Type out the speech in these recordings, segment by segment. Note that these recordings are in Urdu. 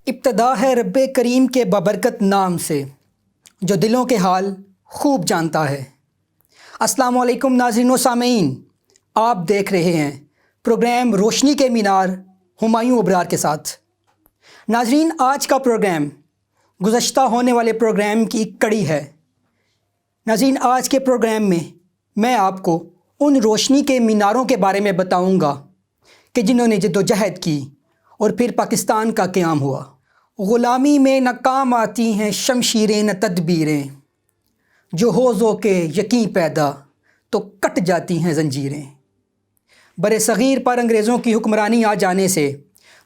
ابتدا ہے رب کریم کے بابرکت نام سے جو دلوں کے حال خوب جانتا ہے۔ السلام علیکم ناظرین و سامعین، آپ دیکھ رہے ہیں پروگرام روشنی کے مینار ہمایوں ابرار کے ساتھ۔ ناظرین، آج کا پروگرام گزشتہ ہونے والے پروگرام کی ایک کڑی ہے۔ ناظرین، آج کے پروگرام میں میں آپ کو ان روشنی کے میناروں کے بارے میں بتاؤں گا کہ جنہوں نے جدوجہد کی اور پھر پاکستان کا قیام ہوا۔ غلامی میں نہ کام آتی ہیں شمشیریں نہ تدبیریں، جو ہو ذوق یقین پیدا تو کٹ جاتی ہیں زنجیریں۔ بر صغیر پر انگریزوں کی حکمرانی آ جانے سے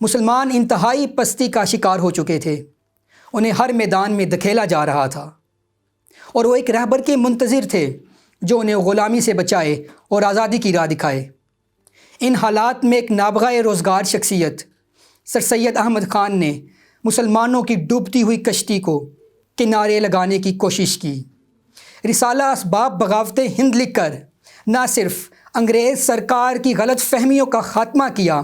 مسلمان انتہائی پستی کا شکار ہو چکے تھے۔ انہیں ہر میدان میں دھکیلا جا رہا تھا اور وہ ایک رہبر کے منتظر تھے جو انہیں غلامی سے بچائے اور آزادی کی راہ دکھائے۔ ان حالات میں ایک نابغہ روزگار شخصیت سر سید احمد خان نے مسلمانوں کی ڈوبتی ہوئی کشتی کو کنارے لگانے کی کوشش کی۔ رسالہ اسباب بغاوت ہند لکھ کر نہ صرف انگریز سرکار کی غلط فہمیوں کا خاتمہ کیا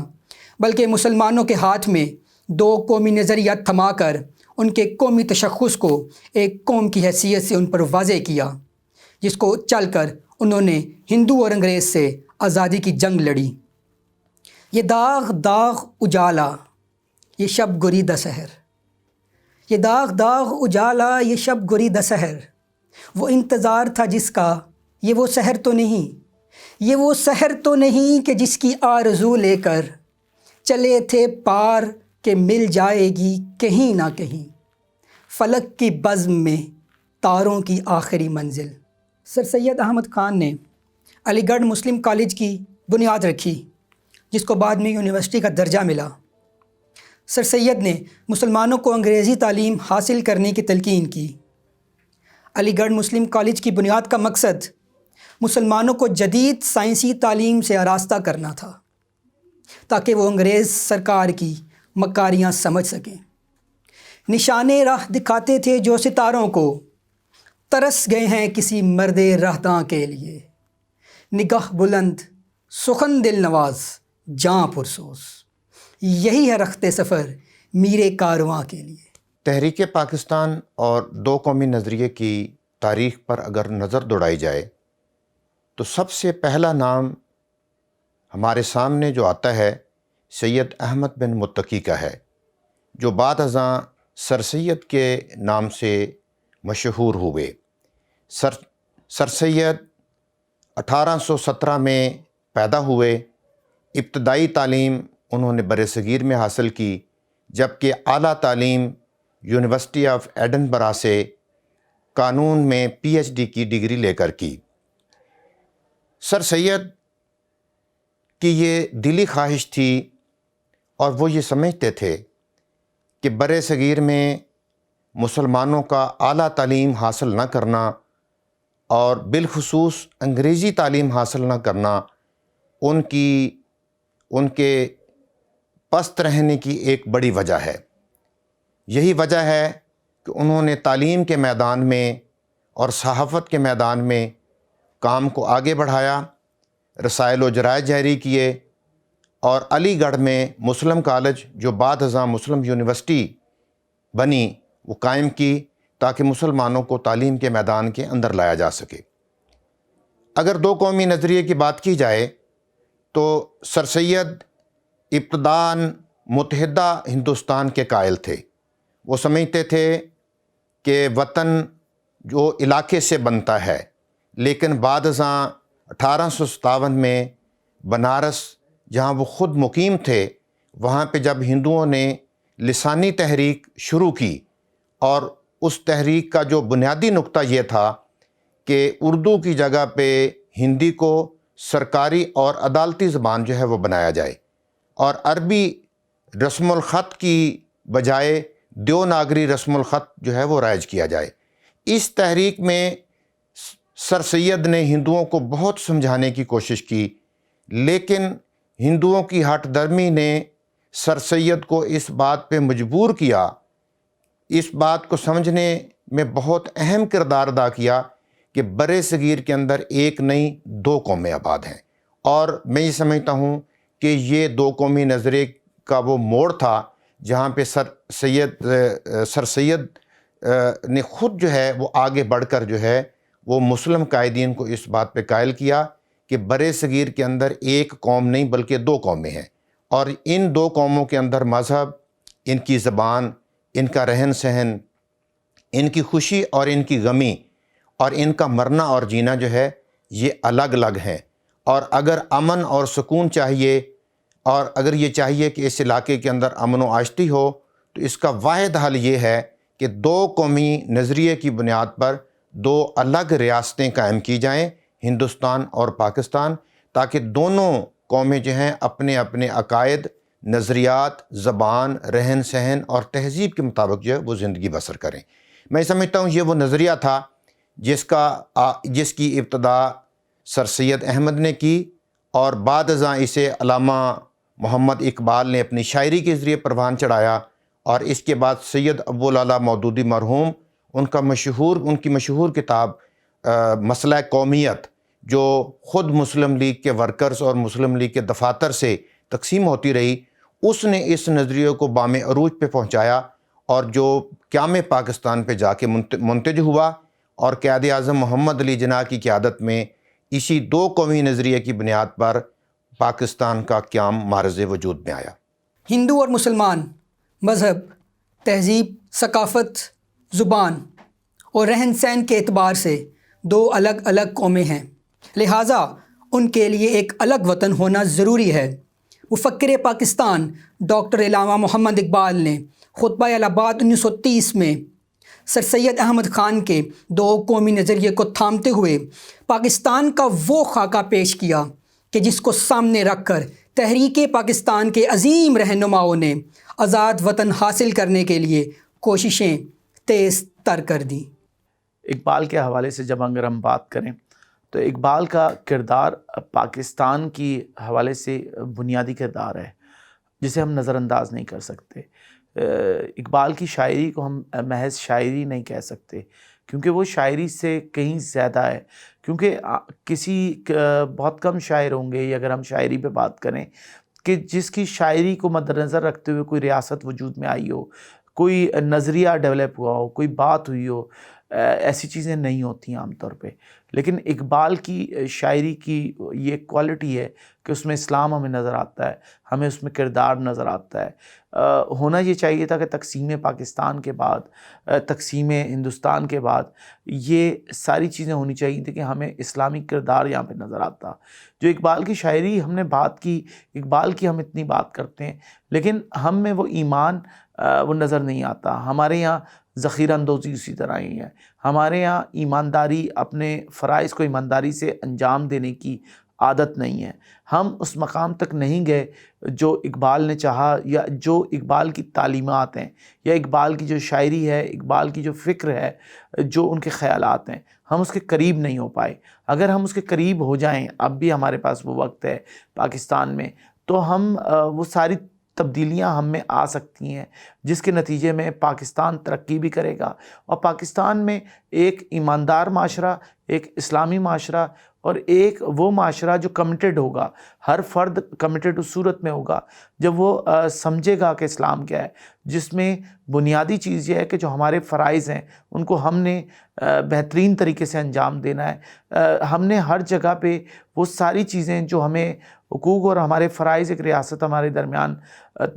بلکہ مسلمانوں کے ہاتھ میں دو قومی نظریہ تھما کر ان کے قومی تشخص کو ایک قوم کی حیثیت سے ان پر واضح کیا، جس کو چل کر انہوں نے ہندو اور انگریز سے آزادی کی جنگ لڑی۔ یہ داغ داغ اجالا یہ شب گریدہ سحر، یہ داغ داغ اجالا یہ شب گریدہ سحر، وہ انتظار تھا جس کا یہ وہ سحر تو نہیں، یہ وہ سحر تو نہیں کہ جس کی آرزو لے کر چلے تھے پار کہ مل جائے گی کہیں نہ کہیں، فلک کی بزم میں تاروں کی آخری منزل۔ سر سید احمد خان نے علی گڑھ مسلم کالج کی بنیاد رکھی، جس کو بعد میں یونیورسٹی کا درجہ ملا۔ سر سید نے مسلمانوں کو انگریزی تعلیم حاصل کرنے کی تلقین کی۔ علی گڑھ مسلم کالج کی بنیاد کا مقصد مسلمانوں کو جدید سائنسی تعلیم سے آراستہ کرنا تھا تاکہ وہ انگریز سرکار کی مکاریاں سمجھ سکیں۔ نشانے راہ دکھاتے تھے جو ستاروں کو، ترس گئے ہیں کسی مرد راہداں کے لیے، نگاہ بلند سخن دل نواز جاں پرسوز، یہی ہے رخت سفر میرے کارواں کے لیے۔ تحریک پاکستان اور دو قومی نظریے کی تاریخ پر اگر نظر دوڑائی جائے تو سب سے پہلا نام ہمارے سامنے جو آتا ہے سید احمد بن متقی کا ہے، جو بعد ازاں سر سید کے نام سے مشہور ہوئے۔ سر سید 1817 میں پیدا ہوئے۔ ابتدائی تعلیم انہوں نے برصغیر میں حاصل کی، جبکہ اعلیٰ تعلیم یونیورسٹی آف ایڈنبرا سے قانون میں پی ایچ ڈی کی ڈگری لے کر کی۔ سر سید کی یہ دلی خواہش تھی اور وہ یہ سمجھتے تھے کہ برصغیر میں مسلمانوں کا اعلیٰ تعلیم حاصل نہ کرنا اور بالخصوص انگریزی تعلیم حاصل نہ کرنا ان کے پست رہنے کی ایک بڑی وجہ ہے۔ یہی وجہ ہے کہ انہوں نے تعلیم کے میدان میں اور صحافت کے میدان میں کام کو آگے بڑھایا، رسائل و جرائد جاری کیے اور علی گڑھ میں مسلم کالج جو بعد ازاں مسلم یونیورسٹی بنی وہ قائم کی تاکہ مسلمانوں کو تعلیم کے میدان کے اندر لایا جا سکے۔ اگر دو قومی نظریے کی بات کی جائے تو سر سید ابتداءً متحدہ ہندوستان کے قائل تھے۔ وہ سمجھتے تھے کہ وطن جو علاقے سے بنتا ہے، لیکن بعد ازاں 1857 میں بنارس جہاں وہ خود مقیم تھے، وہاں پہ جب ہندوؤں نے لسانی تحریک شروع کی اور اس تحریک کا جو بنیادی نقطہ یہ تھا کہ اردو کی جگہ پہ ہندی کو سرکاری اور عدالتی زبان جو ہے وہ بنایا جائے اور عربی رسم الخط کی بجائے دیوناگری رسم الخط جو ہے وہ رائج کیا جائے۔ اس تحریک میں سر سید نے ہندوؤں کو بہت سمجھانے کی کوشش کی، لیکن ہندوؤں کی ہٹ درمی نے سر سید کو اس بات پہ مجبور کیا، اس بات کو سمجھنے میں بہت اہم کردار ادا کیا کہ برصغیر کے اندر ایک نہیں دو قومیں آباد ہیں۔ اور میں یہ سمجھتا ہوں کہ یہ دو قومی نظریے کا وہ موڑ تھا جہاں پہ سر سید نے خود جو ہے وہ آگے بڑھ کر جو ہے وہ مسلم قائدین کو اس بات پہ قائل کیا کہ برِ صغیر کے اندر ایک قوم نہیں بلکہ دو قومیں ہیں، اور ان دو قوموں کے اندر مذہب، ان کی زبان، ان کا رہن سہن، ان کی خوشی اور ان کی غمی اور ان کا مرنا اور جینا جو ہے یہ الگ الگ ہیں۔ اور اگر امن اور سکون چاہیے، اور اگر یہ چاہیے کہ اس علاقے کے اندر امن و آشتی ہو، تو اس کا واحد حل یہ ہے کہ دو قومی نظریے کی بنیاد پر دو الگ ریاستیں قائم کی جائیں، ہندوستان اور پاکستان، تاکہ دونوں قومیں جو ہیں اپنے اپنے عقائد، نظریات، زبان، رہن سہن اور تہذیب کے مطابق جو ہے وہ زندگی بسر کریں۔ میں سمجھتا ہوں یہ وہ نظریہ تھا جس کی ابتدا سر سید احمد نے کی، اور بعد ازاں اسے علامہ محمد اقبال نے اپنی شاعری کے ذریعے پروان چڑھایا، اور اس کے بعد سید ابوالعلا مودودی مرحوم ان کی مشہور کتاب مسئلہ قومیت، جو خود مسلم لیگ کے ورکرز اور مسلم لیگ کے دفاتر سے تقسیم ہوتی رہی، اس نے اس نظریے کو بام عروج پہ پہنچایا، اور جو قیام پاکستان پہ جا کے منتج ہوا، اور قائد اعظم محمد علی جناح کی قیادت میں اسی دو قومی نظریے کی بنیاد پر پاکستان کا قیام معرض وجود میں آیا۔ ہندو اور مسلمان مذہب، تہذیب، ثقافت، زبان اور رہن سہن کے اعتبار سے دو الگ الگ قومیں ہیں، لہٰذا ان کے لیے ایک الگ وطن ہونا ضروری ہے۔ مفکر پاکستان ڈاکٹر علامہ محمد اقبال نے خطبہ الہاباد 1930 میں سر سید احمد خان کے دو قومی نظریے کو تھامتے ہوئے پاکستان کا وہ خاکہ پیش کیا کہ جس کو سامنے رکھ کر تحریک پاکستان کے عظیم رہنماؤں نے آزاد وطن حاصل کرنے کے لیے کوششیں تیز تر کر دیں۔ اقبال کے حوالے سے جب اگر ہم بات کریں تو اقبال کا کردار پاکستان کی حوالے سے بنیادی کردار ہے جسے ہم نظر انداز نہیں کر سکتے۔ اقبال کی شاعری کو ہم محض شاعری نہیں کہہ سکتے، کیونکہ وہ شاعری سے کہیں زیادہ ہے، کیونکہ بہت کم شاعر ہوں گے، یا اگر ہم شاعری پہ بات کریں، کہ جس کی شاعری کو مد نظر رکھتے ہوئے کوئی ریاست وجود میں آئی ہو، کوئی نظریہ ڈیولپ ہوا ہو، کوئی بات ہوئی ہو۔ ایسی چیزیں نہیں ہوتی عام طور پہ، لیکن اقبال کی شاعری کی یہ کوالٹی ہے کہ اس میں اسلام ہمیں نظر آتا ہے، ہمیں اس میں کردار نظر آتا ہے۔ ہونا یہ چاہیے تھا کہ تقسیم پاکستان کے بعد، تقسیم ہندوستان کے بعد یہ ساری چیزیں ہونی چاہیے تھیں کہ ہمیں اسلامی کردار یہاں پہ نظر آتا۔ جو اقبال کی شاعری ہم نے بات کی، اقبال کی ہم اتنی بات کرتے ہیں، لیکن ہم میں وہ ایمان وہ نظر نہیں آتا۔ ہمارے یہاں ذخیرہ اندوزی اسی طرح ہی ہے، ہمارے یہاں ایمانداری، اپنے فرائض کو ایمانداری سے انجام دینے کی عادت نہیں ہے۔ ہم اس مقام تک نہیں گئے جو اقبال نے چاہا، یا جو اقبال کی تعلیمات ہیں، یا اقبال کی جو شاعری ہے، اقبال کی جو فکر ہے، جو ان کے خیالات ہیں، ہم اس کے قریب نہیں ہو پائے۔ اگر ہم اس کے قریب ہو جائیں، اب بھی ہمارے پاس وہ وقت ہے پاکستان میں، تو ہم وہ ساری تبدیلیاں ہم میں آ سکتی ہیں، جس کے نتیجے میں پاکستان ترقی بھی کرے گا، اور پاکستان میں ایک ایماندار معاشرہ، ایک اسلامی معاشرہ، اور ایک وہ معاشرہ جو کمیٹڈ ہوگا۔ ہر فرد کمیٹڈ اس صورت میں ہوگا جب وہ سمجھے گا کہ اسلام کیا ہے، جس میں بنیادی چیز یہ ہے کہ جو ہمارے فرائض ہیں ان کو ہم نے بہترین طریقے سے انجام دینا ہے۔ ہم نے ہر جگہ پہ وہ ساری چیزیں جو ہمیں حقوق اور ہمارے فرائض، ایک ریاست ہمارے درمیان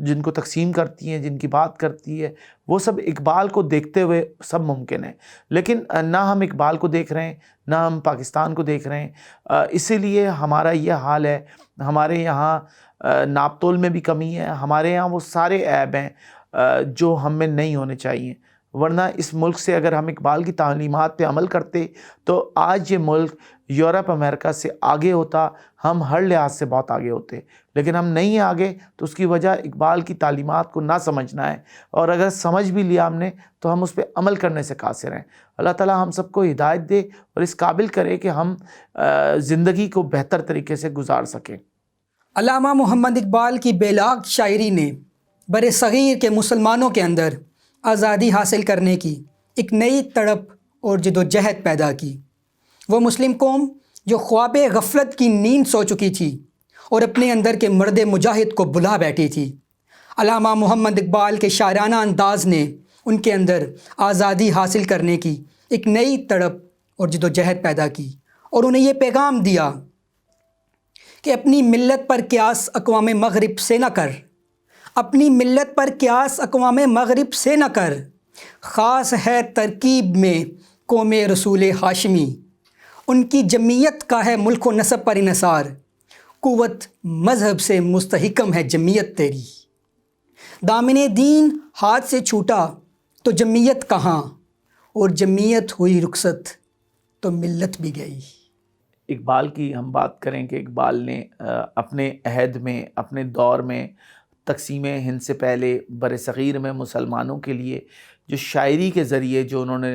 جن کو تقسیم کرتی ہیں، جن کی بات کرتی ہے، وہ سب اقبال کو دیکھتے ہوئے سب ممکن ہے۔ لیکن نہ ہم اقبال کو دیکھ رہے ہیں، نہ ہم پاکستان کو دیکھ رہے ہیں، اسی لیے ہمارا یہ حال ہے۔ ہمارے یہاں ناپ تول میں بھی کمی ہے، ہمارے یہاں وہ سارے عیب ہیں جو ہم میں نہیں ہونے چاہیے۔ ورنہ اس ملک سے اگر ہم اقبال کی تعلیمات پہ عمل کرتے تو آج یہ ملک یورپ، امریکہ سے آگے ہوتا، ہم ہر لحاظ سے بہت آگے ہوتے، لیکن ہم نہیں آگے۔ تو اس کی وجہ اقبال کی تعلیمات کو نہ سمجھنا ہے، اور اگر سمجھ بھی لیا ہم نے تو ہم اس پہ عمل کرنے سے قاصر ہیں۔ اللہ تعالیٰ ہم سب کو ہدایت دے اور اس قابل کرے کہ ہم زندگی کو بہتر طریقے سے گزار سکیں۔ علامہ محمد اقبال کی بے لاگ شاعری نے بر صغیر کے مسلمانوں کے اندر آزادی حاصل کرنے کی ایک نئی تڑپ اور جدوجہد پیدا کی۔ وہ مسلم قوم جو خواب غفلت کی نیند سو چکی تھی اور اپنے اندر کے مرد مجاہد کو بلا بیٹھی تھی، علامہ محمد اقبال کے شاعرانہ انداز نے ان کے اندر آزادی حاصل کرنے کی ایک نئی تڑپ اور جد و جہد پیدا کی، اور انہیں یہ پیغام دیا کہ اپنی ملت پر قیاس اقوام مغرب سے نہ کر، اپنی ملت پر قیاس اقوام مغرب سے نہ کر، خاص ہے ترکیب میں قوم رسول ہاشمی، ان کی جمعیت کا ہے ملک و نسب پر انحصار، قوت مذہب سے مستحکم ہے جمعیت تیری، دامن دین ہاتھ سے چھوٹا تو جمعیت کہاں، اور جمعیت ہوئی رخصت تو ملت بھی گئی۔ اقبال کی ہم بات کریں کہ اقبال نے اپنے عہد میں، اپنے دور میں، تقسیم ہند سے پہلے بر صغیر میں مسلمانوں کے لیے جو شاعری کے ذریعے جو انہوں نے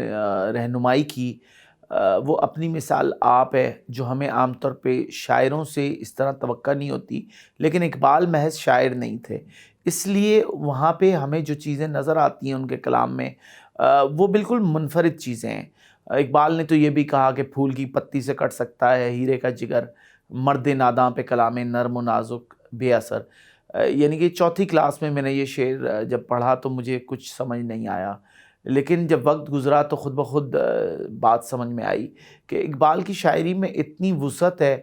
رہنمائی کی، وہ اپنی مثال آپ ہے، جو ہمیں عام طور پہ شاعروں سے اس طرح توقع نہیں ہوتی، لیکن اقبال محض شاعر نہیں تھے، اس لیے وہاں پہ ہمیں جو چیزیں نظر آتی ہیں ان کے کلام میں وہ بالکل منفرد چیزیں ہیں۔ اقبال نے تو یہ بھی کہا کہ پھول کی پتی سے کٹ سکتا ہے ہیرے کا جگر، مرد ناداں پہ کلام نرم و نازک بے اثر۔ یعنی کہ چوتھی کلاس میں نے یہ شعر جب پڑھا تو مجھے کچھ سمجھ نہیں آیا، لیکن جب وقت گزرا تو خود بخود بات سمجھ میں آئی کہ اقبال کی شاعری میں اتنی وسعت ہے،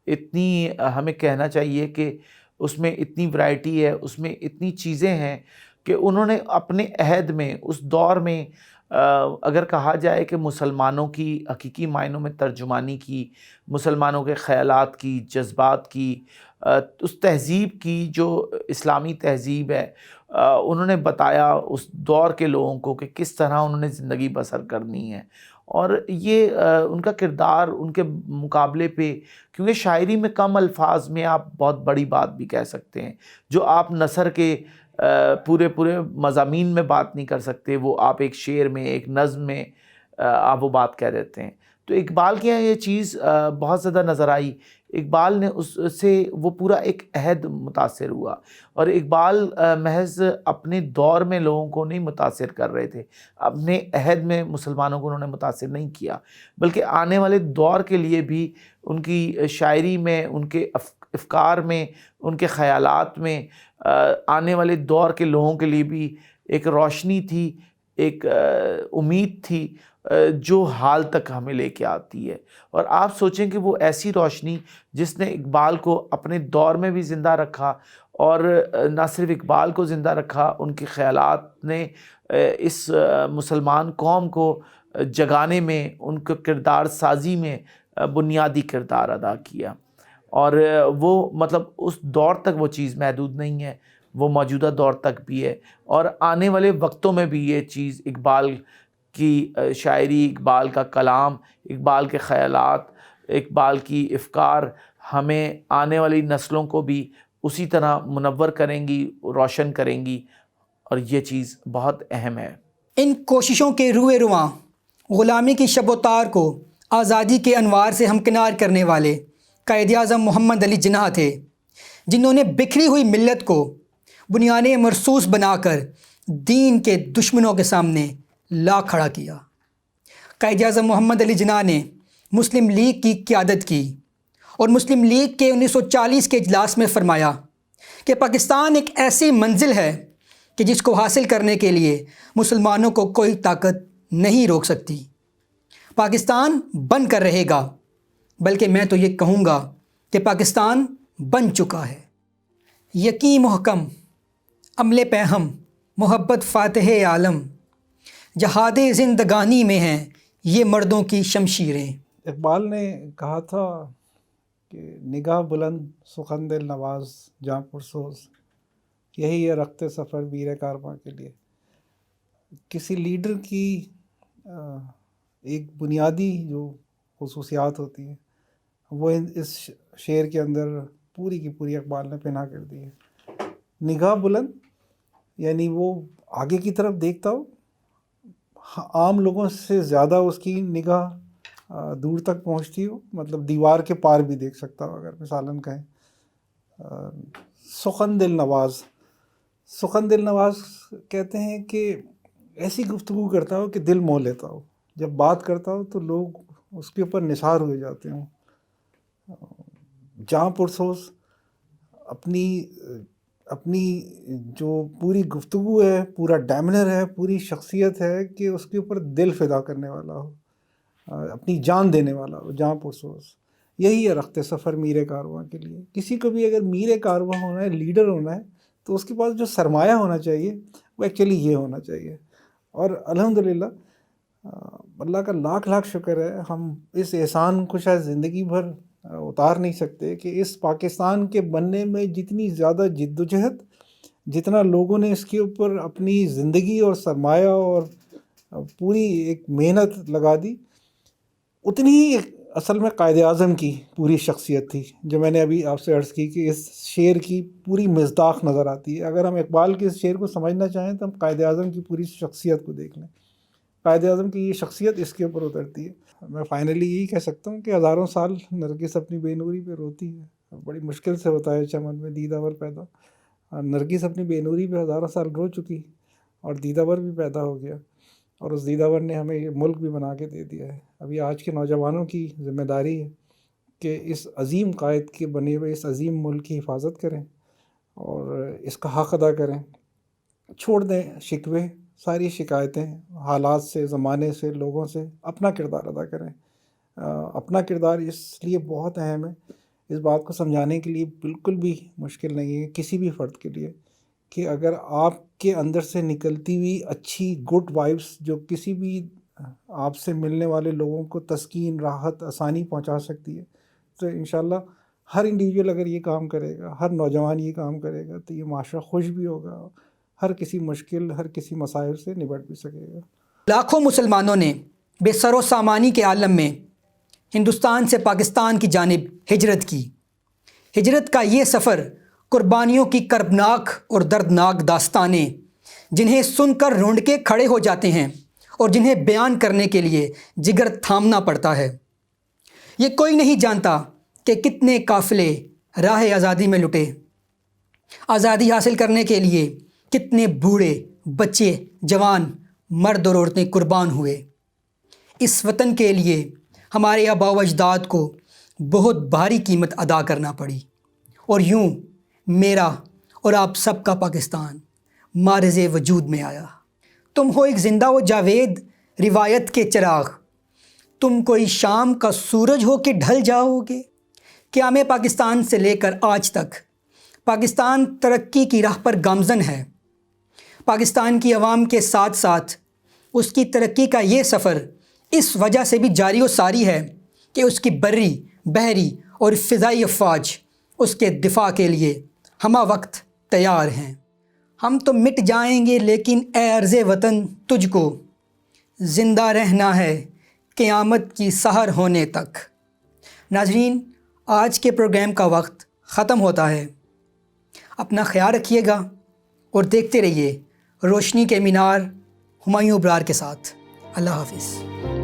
اتنی ہمیں کہنا چاہیے کہ اس میں اتنی ورائٹی ہے، اس میں اتنی چیزیں ہیں کہ انہوں نے اپنے عہد میں، اس دور میں اگر کہا جائے کہ مسلمانوں کی حقیقی معنوں میں ترجمانی کی، مسلمانوں کے خیالات کی، جذبات کی، اس تہذیب کی جو اسلامی تہذیب ہے، انہوں نے بتایا اس دور کے لوگوں کو کہ کس طرح انہوں نے زندگی بسر کرنی ہے، اور یہ ان کا کردار ان کے مقابلے پہ، کیونکہ شاعری میں کم الفاظ میں آپ بہت بڑی بات بھی کہہ سکتے ہیں، جو آپ نثر کے پورے مضامین میں بات نہیں کر سکتے، وہ آپ ایک شعر میں، ایک نظم میں آپ وہ بات کہہ دیتے ہیں۔ تو اقبال کے یہاں یہ چیز بہت زیادہ نظر آئی، اقبال نے اس سے وہ پورا ایک عہد متاثر ہوا، اور اقبال محض اپنے دور میں لوگوں کو نہیں متاثر کر رہے تھے، اپنے عہد میں مسلمانوں کو انہوں نے متاثر نہیں کیا، بلکہ آنے والے دور کے لیے بھی ان کی شاعری میں، ان کے افکار میں، ان کے خیالات میں، آنے والے دور کے لوگوں کے لیے بھی ایک روشنی تھی، ایک امید تھی جو حال تک ہمیں لے کے آتی ہے۔ اور آپ سوچیں کہ وہ ایسی روشنی جس نے اقبال کو اپنے دور میں بھی زندہ رکھا، اور نہ صرف اقبال کو زندہ رکھا، ان کے خیالات نے اس مسلمان قوم کو جگانے میں، ان کے کردار سازی میں بنیادی کردار ادا کیا، اور وہ مطلب اس دور تک وہ چیز محدود نہیں ہے، وہ موجودہ دور تک بھی ہے، اور آنے والے وقتوں میں بھی یہ چیز اقبال کی شاعری، اقبال کا کلام، اقبال کے خیالات، اقبال کی افکار ہمیں آنے والی نسلوں کو بھی اسی طرح منور کریں گی، روشن کریں گی، اور یہ چیز بہت اہم ہے۔ ان کوششوں کے روئے رواں غلامی کی شب و تار کو آزادی کے انوار سے ہمکنار کرنے والے قائد اعظم محمد علی جناح تھے، جنہوں نے بکھری ہوئی ملت کو بنیانِ مرصوص بنا کر دین کے دشمنوں کے سامنے لا کھڑا کیا۔ قائد اعظم محمد علی جناح نے مسلم لیگ کی قیادت کی، اور مسلم لیگ کے 1940 کے اجلاس میں فرمایا کہ پاکستان ایک ایسی منزل ہے کہ جس کو حاصل کرنے کے لیے مسلمانوں کو کوئی طاقت نہیں روک سکتی۔ پاکستان بن کر رہے گا، بلکہ میں تو یہ کہوں گا کہ پاکستان بن چکا ہے۔ یقین محکم، عمل پہ ہم، محبت فاتح عالم، جہاد زندگانی میں ہیں یہ مردوں کی شمشیریں۔ اقبال نے کہا تھا کہ نگاہ بلند سخن دل نواز جاں پرسوز، یہی ہے رخت سفر بیر کارواں کے لیے۔ کسی لیڈر کی ایک بنیادی جو خصوصیات ہوتی ہیں وہ اس شعر کے اندر پوری کی پوری اقبال نے پنہا کر دی ہے۔ نگاہ بلند یعنی وہ آگے کی طرف دیکھتا ہو، عام لوگوں سے زیادہ اس کی نگاہ دور تک پہنچتی ہو، مطلب دیوار کے پار بھی دیکھ سکتا ہو اگر مثالاً کہیں۔ سخن دل نواز، سخن دل نواز کہتے ہیں کہ ایسی گفتگو کرتا ہو کہ دل موہ لیتا ہو، جب بات کرتا ہو تو لوگ اس کے اوپر نثار ہو جاتے ہوں۔ جاں پرسوز، اپنی اپنی جو پوری گفتگو ہے، پورا ڈیمنر ہے، پوری شخصیت ہے کہ اس کے اوپر دل فدا کرنے والا ہو، اپنی جان دینے والا ہو، جاں پرسوز. یہی ہے رخت سفر میر کارواں کے لیے. کسی کو بھی اگر میر کارواں ہونا ہے، لیڈر ہونا ہے، تو اس کے پاس جو سرمایہ ہونا چاہیے وہ ایکچولی یہ ہونا چاہیے. اور الحمدللہ اللہ کا لاکھ لاکھ شکر ہے، ہم اس احسان کو شاید زندگی بھر اتار نہیں سکتے کہ اس پاکستان کے بننے میں جتنی زیادہ جد و جہد، جتنا لوگوں نے اس کے اوپر اپنی زندگی اور سرمایہ اور پوری ایک محنت لگا دی، اتنی ہی اصل میں قائد اعظم کی پوری شخصیت تھی، جو میں نے ابھی آپ سے عرض کی کہ اس شعر کی پوری مصداق نظر آتی ہے. اگر ہم اقبال کے اس شعر کو سمجھنا چاہیں تو ہم قائد اعظم کی پوری شخصیت کو دیکھ لیں. قائد اعظم کی یہ شخصیت اس کے اوپر اترتی ہے. میں فائنلی یہی کہہ سکتا ہوں کہ ہزاروں سال نرگس اپنی بے نوری پہ روتی ہے. بڑی مشکل سے ہوتا ہے چمن میں دیدہ ور پیدا. نرگس اپنی بے نوری پہ ہزاروں سال رو چکی اور دیدہ ور بھی پیدا ہو گیا، اور اس دیدہ ور نے ہمیں یہ ملک بھی بنا کے دے دیا ہے. ابھی آج کے نوجوانوں کی ذمہ داری ہے کہ اس عظیم قائد کے بنے ہوئے اس عظیم ملک کی حفاظت کریں اور اس کا حق ادا کریں. چھوڑ دیں شکوے، ساری شکایتیں حالات سے، زمانے سے، لوگوں سے. اپنا کردار ادا کریں. اپنا کردار اس لیے بہت اہم ہے، اس بات کو سمجھانے کے لیے بالکل بھی مشکل نہیں ہے کسی بھی فرد کے لیے، کہ اگر آپ کے اندر سے نکلتی ہوئی اچھی گڈ وائبس جو کسی بھی آپ سے ملنے والے لوگوں کو تسکین، راحت، آسانی پہنچا سکتی ہے، تو انشاءاللہ ہر انڈیویجول اگر یہ کام کرے گا، ہر نوجوان یہ کام کرے گا، تو یہ معاشرہ خوش بھی ہوگا، ہر کسی مشکل، ہر کسی مسائل سے نبٹ بھی سکے گا. لاکھوں مسلمانوں نے بے سر و سامانی کے عالم میں ہندوستان سے پاکستان کی جانب ہجرت کی. ہجرت کا یہ سفر قربانیوں کی کربناک اور دردناک داستانیں، جنہیں سن کر رونڈ کے کھڑے ہو جاتے ہیں اور جنہیں بیان کرنے کے لیے جگر تھامنا پڑتا ہے. یہ کوئی نہیں جانتا کہ کتنے قافلے راہ آزادی میں لٹے، آزادی حاصل کرنے کے لیے کتنے بوڑھے، بچے، جوان، مرد اور عورتیں قربان ہوئے. اس وطن کے لیے ہمارے آباء و اجداد کو بہت بھاری قیمت ادا کرنا پڑی، اور یوں میرا اور آپ سب کا پاکستان معرض وجود میں آیا. تم ہو ایک زندہ و جاوید روایت کے چراغ، تم کوئی شام کا سورج ہو کہ ڈھل جاؤ گے. قیام پاکستان سے لے کر آج تک پاکستان ترقی کی راہ پر گامزن ہے. پاکستان کی عوام کے ساتھ ساتھ اس کی ترقی کا یہ سفر اس وجہ سے بھی جاری و ساری ہے کہ اس کی بری، بحری اور فضائی افواج اس کے دفاع کے لیے ہمہ وقت تیار ہیں. ہم تو مٹ جائیں گے لیکن اے عرض وطن تجھ کو زندہ رہنا ہے قیامت کی سحر ہونے تک. ناظرین، آج کے پروگرام کا وقت ختم ہوتا ہے. اپنا خیال رکھیے گا اور دیکھتے رہیے روشنی کے مینار ہمایوں ابرار کے ساتھ. اللہ حافظ.